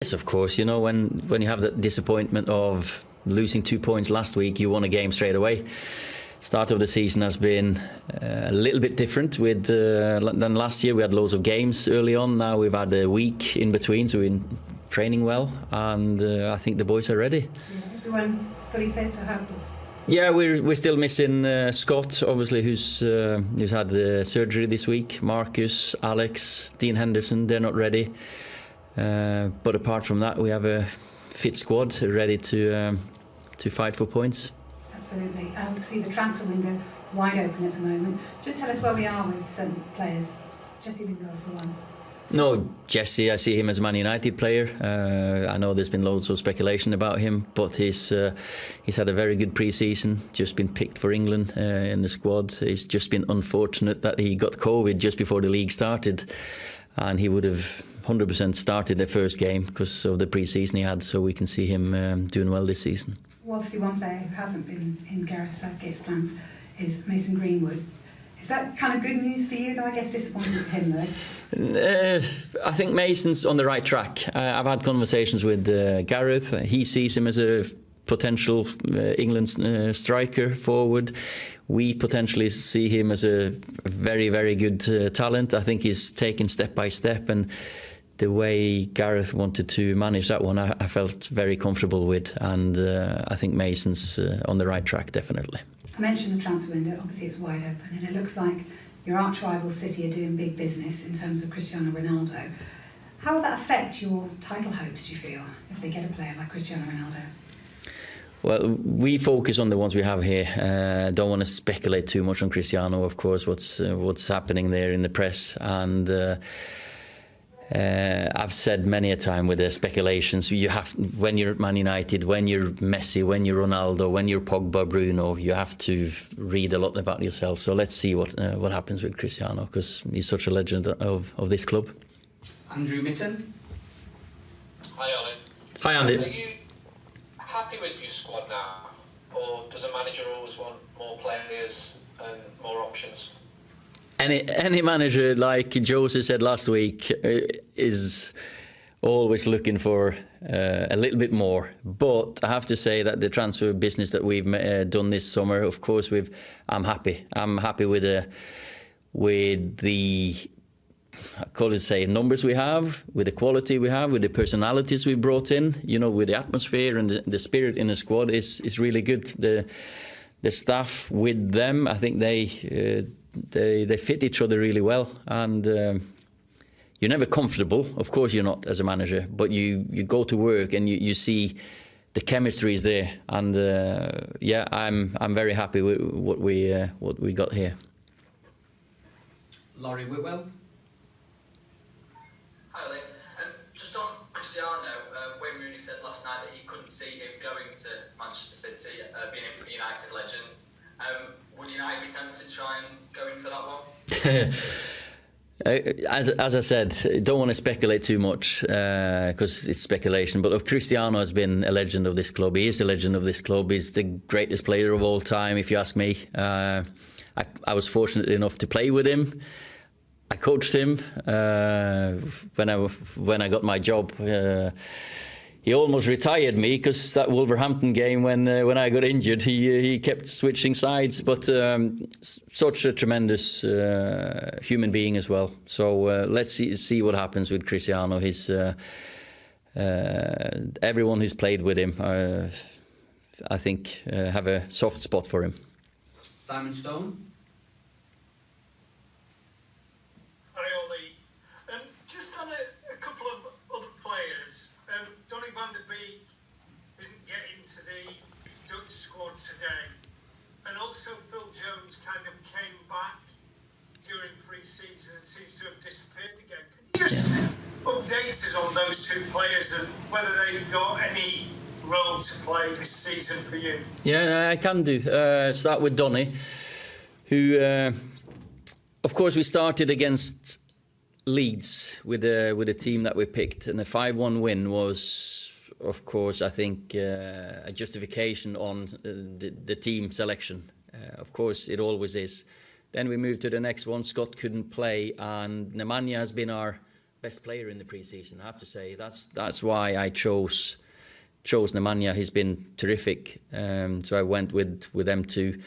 Yes, of course. You know, when you have that disappointment of losing 2 points last week, you won a game straight away. Start of the season has been a little bit different than last year. We had loads of games early on. Now we've had a week in between, so we've been training well, and I think the boys are ready. Yeah, everyone fully fit or happens? Yeah, we're still missing Scott, obviously, who's had the surgery this week. Marcus, Alex, Dean Henderson, they're not ready. But apart from that, we have a fit squad ready to fight for points. Absolutely. See the transfer window wide open at the moment. Just tell us where we are with certain players. Jesse Lingard for one. No, Jesse, I see him as a Man United player. I know there's been loads of speculation about him, but he's had a very good pre-season, just been picked for England in the squad. It's just been unfortunate that he got COVID just before the league started, and he would have 100% started the first game because of the pre-season he had, so we can see him doing well this season. Well, obviously one player who hasn't been in Gareth Southgate's plans is Mason Greenwood. Is that kind of good news for you, though? I guess disappointed with him, though. I think Mason's on the right track. I've had conversations with Gareth. He sees him as a potential England striker forward. We potentially see him as a very, very good talent. I think he's taken step by step, and the way Gareth wanted to manage that one, I felt very comfortable with, and I think Mason's on the right track, definitely. I mentioned the transfer window. Obviously it's wide open, and it looks like your arch rival City are doing big business in terms of Cristiano Ronaldo. How will that affect your title hopes, do you feel, if they get a player like Cristiano Ronaldo? Well, we focus on the ones we have here. Don't want to speculate too much on Cristiano, of course, what's happening there in the press, and I've said many a time with the speculations, you have, when you're at Man United, when you're Messi, when you're Ronaldo, when you're Pogba, Bruno, you have to read a lot about yourself. So let's see what happens with Cristiano, because he's such a legend of this club. Andrew Mitten. Hi, Ollie. Hi, Andy. Are you happy with your squad now, or does a manager always want more players and more options? Any manager, like Jose said last week, is always looking for a little bit more. But I have to say that the transfer business that we've done this summer, of course, I'm happy. I'm happy with the numbers we have, with the quality we have, with the personalities we brought in. You know, with the atmosphere and the spirit in the squad is really good. The staff with them, I think they fit each other really well, and you're never comfortable. Of course you're not as a manager, but you go to work and you see the chemistry is there, and I'm very happy with what we got here. Laurie Whitwell. Hi, Lee. Just on Cristiano, Wayne Rooney said last night that he couldn't see him going to Manchester City, being a United legend. Would United be tempted to try and go in for that one? As I said, don't want to speculate too much because it's speculation. But Cristiano has been a legend of this club. He is a legend of this club. He's the greatest player of all time, if you ask me. I was fortunate enough to play with him. I coached him when I got my job. He almost retired me because that Wolverhampton game when I got injured, he kept switching sides. But such a tremendous human being as well. So let's see what happens with Cristiano. Everyone who's played with him, I think, have a soft spot for him. Simon Stone. Hi, Ollie. Just on a couple of other players, Donny van der Beek didn't get into the Dutch squad today, and also Phil Jones kind of came back during pre-season and seems to have disappeared again. Can you just update us on those two players and whether they've got any role to play this season for you? Yeah, I can do. Start with Donny, who, of course, we started against Leeds with a team that we picked, and a 5-1 win was, of course, I think a justification on the team selection. Of course, it always is. Then we moved to the next one. Scott couldn't play, and Nemanja has been our best player in the pre-season, I have to say. That's why I chose Nemanja. He's been terrific. So I went with them two.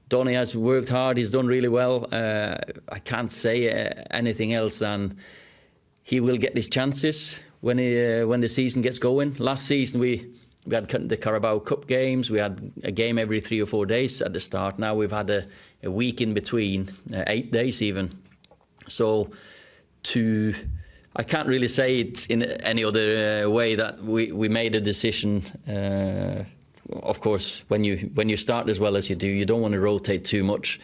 Donny has worked hard. He's done really well. I can't say anything else than he will get his chances when the season gets going. Last season we had the Carabao Cup games. We had a game every 3 or 4 days at the start. Now we've had a week in between, 8 days even. So I can't really say it in any other way that we made a decision. Of course, when you start as well as you do, you don't want to rotate too much.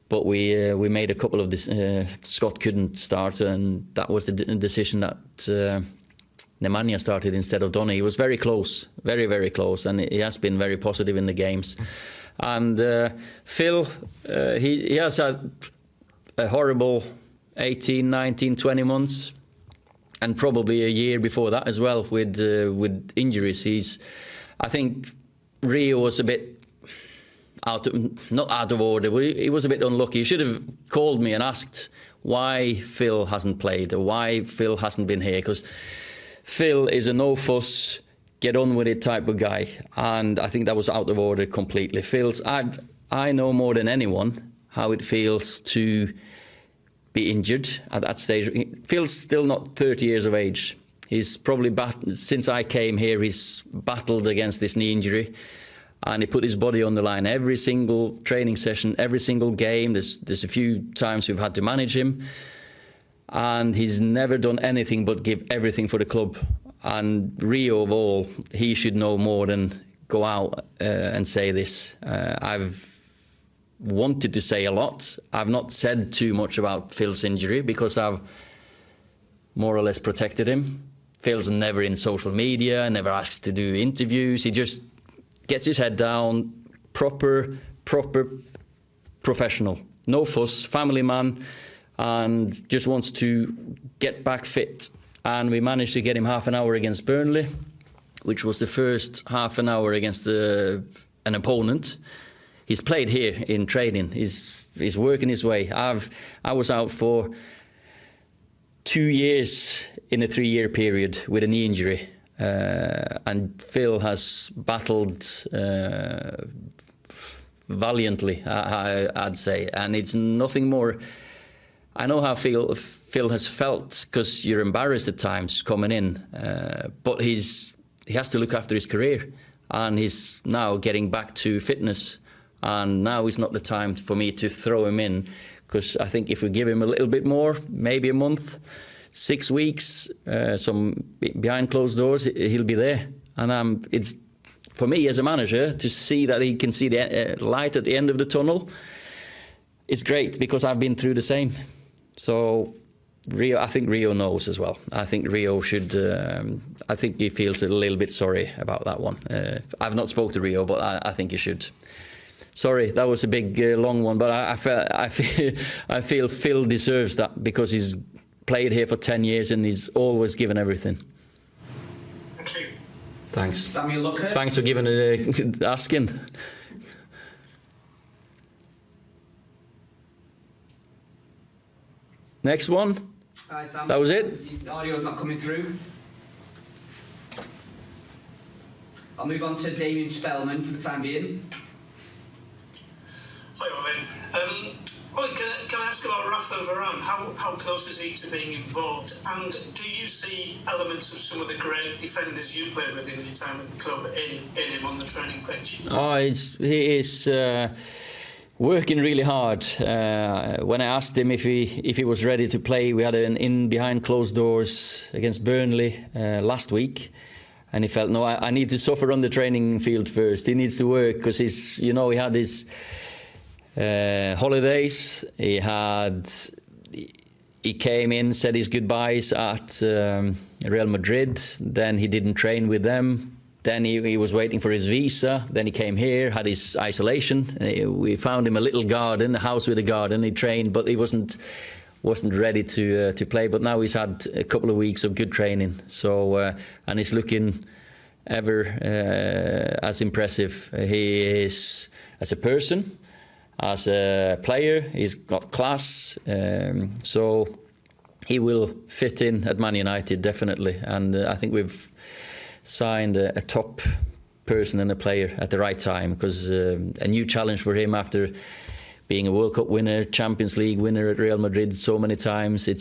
But we made a couple of this. Scott couldn't start, and that was the decision that Nemanja started instead of Donny. He was very close, very, very close, and he has been very positive in the games. And Phil, he has had a horrible 18, 19, 20 months, and probably a year before that as well with injuries. I think Rio was a bit not out of order, but he was a bit unlucky. He should have called me and asked why Phil hasn't played or why Phil hasn't been here, because Phil is a no-fuss, get-on-with-it type of guy, and I think that was out of order completely. I know more than anyone how it feels to be injured at that stage. Phil's still not 30 years of age. He's probably, since I came here, he's battled against this knee injury, and he put his body on the line every single training session, every single game. There's a few times we've had to manage him, and he's never done anything but give everything for the club. And Rio, of all, he should know more than go out and say this. I've wanted to say a lot. I've not said too much about Phil's injury because I've more or less protected him. Phil's never in social media, never asks to do interviews. He just gets his head down, proper professional. No fuss, family man, and just wants to get back fit. And we managed to get him half an hour against Burnley, which was the first half an hour against an opponent. He's played here in training. He's working his way. I was out for 2 years in a 3-year period with a knee injury. And Phil has battled valiantly, I'd say. And it's nothing more. I know how Phil has felt, because you're embarrassed at times coming in. But he has to look after his career. And he's now getting back to fitness. And now is not the time for me to throw him in, because I think if we give him a little bit more, maybe a month, 6 weeks, some behind closed doors, he'll be there. And it's for me as a manager to see that he can see the light at the end of the tunnel. It's great, because I've been through the same. So I think Rio knows as well. I think Rio should. I think he feels a little bit sorry about that one. I've not spoke to Rio, but I think he should. Sorry, that was a big, long one, but I feel Phil deserves that, because he's played here for 10 years and he's always given everything. Thank you. Thanks. Samuel Lockhart. Thanks for asking. Next one. Hi, Sam. That was it? The audio's not coming through. I'll move on to Damien Spellman for the time being. Hi, Olin. Can I ask about Rafael Varane? How close is he to being involved? And do you see elements of some of the great defenders you played with in your time at the club in him on the training pitch? He is working really hard. When I asked him if he was ready to play, we had an in behind closed doors against Burnley last week. And he felt, no, I need to suffer on the training field first. He needs to work, because he had his holidays. He came in, said his goodbyes at Real Madrid. Then he didn't train with them. Then he was waiting for his visa. Then he came here, had his isolation. We found him a little garden, a house with a garden. He trained, but he wasn't ready to play. But now he's had a couple of weeks of good training. So and he's looking ever as impressive. He is as a person, as a player. He's got class. So he will fit in at Man United, definitely. And I think we've signed a top person and a player at the right time, because a new challenge for him after being a World Cup winner, Champions League winner at Real Madrid so many times. He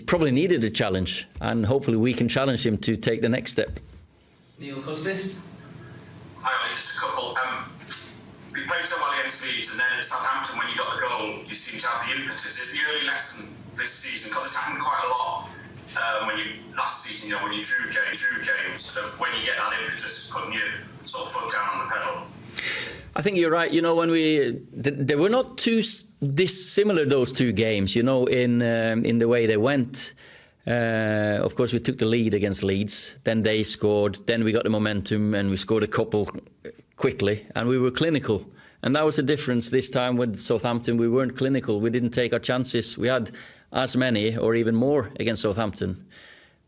probably needed a challenge, and hopefully we can challenge him to take the next step. Neil Custis. Hi, Ollie, just a couple. We played so well against Leeds, and then at Southampton, when you got the goal, you seem to have the impetus. Is the early lesson this season, because it's happened quite a lot last season, when you drew games, sort of when you get that impetus, putting your sort of foot down on the pedal? I think you're right. When they were not too dissimilar, those two games, in the way they went. Of course, we took the lead against Leeds, then they scored, then we got the momentum and we scored a couple quickly, and we were clinical. And that was the difference this time with Southampton. We weren't clinical. We didn't take our chances. We had as many or even more against Southampton.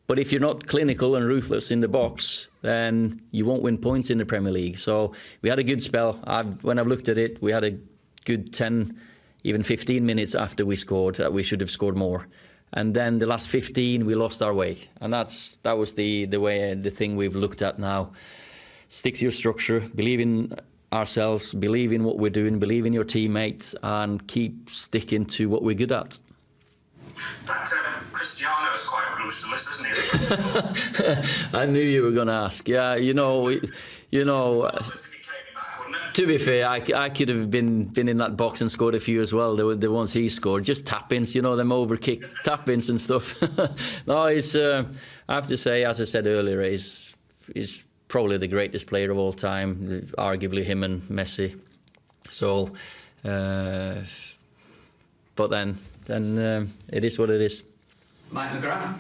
But if you're not clinical and ruthless in the box, then you won't win points in the Premier League. So we had a good spell. When I've looked at it, we had a good 10, even 15 minutes after we scored that we should have scored more. And then the last 15, we lost our way. And that was the thing we've looked at now. Stick to your structure, believe in ourselves, believe in what we're doing, believe in your teammates, and keep sticking to what we're good at. That Cristiano is quite ruthless, isn't he? I knew you were going to ask. Yeah, to be fair, I could have been in that box and scored a few as well. The ones he scored, just tap-ins, them overkick tap-ins and stuff. No, I have to say, as I said earlier, he's probably the greatest player of all time, arguably him and Messi. So, but then it is what it is. Mike McGrath.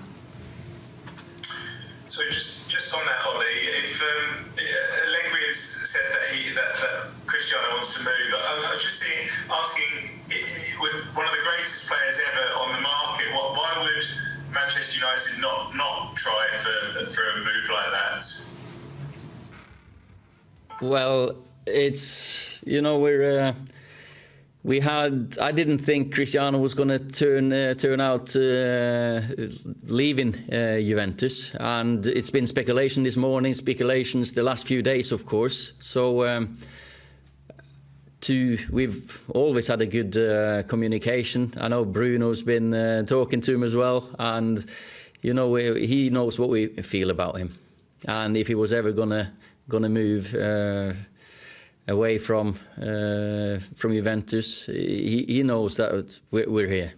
So just on that, Ollie, if Allegri has said that Cristiano wants to move, I was just asking, with one of the greatest players ever on the market, why would Manchester United not try for a move like that? Well, it's I didn't think Cristiano was going to turn out leaving Juventus, and it's been speculation this morning, speculations the last few days, of course. So we've always had a good communication. I know Bruno's been talking to him as well, and he knows what we feel about him. And if he was ever gonna move away from Juventus, he knows that we're here.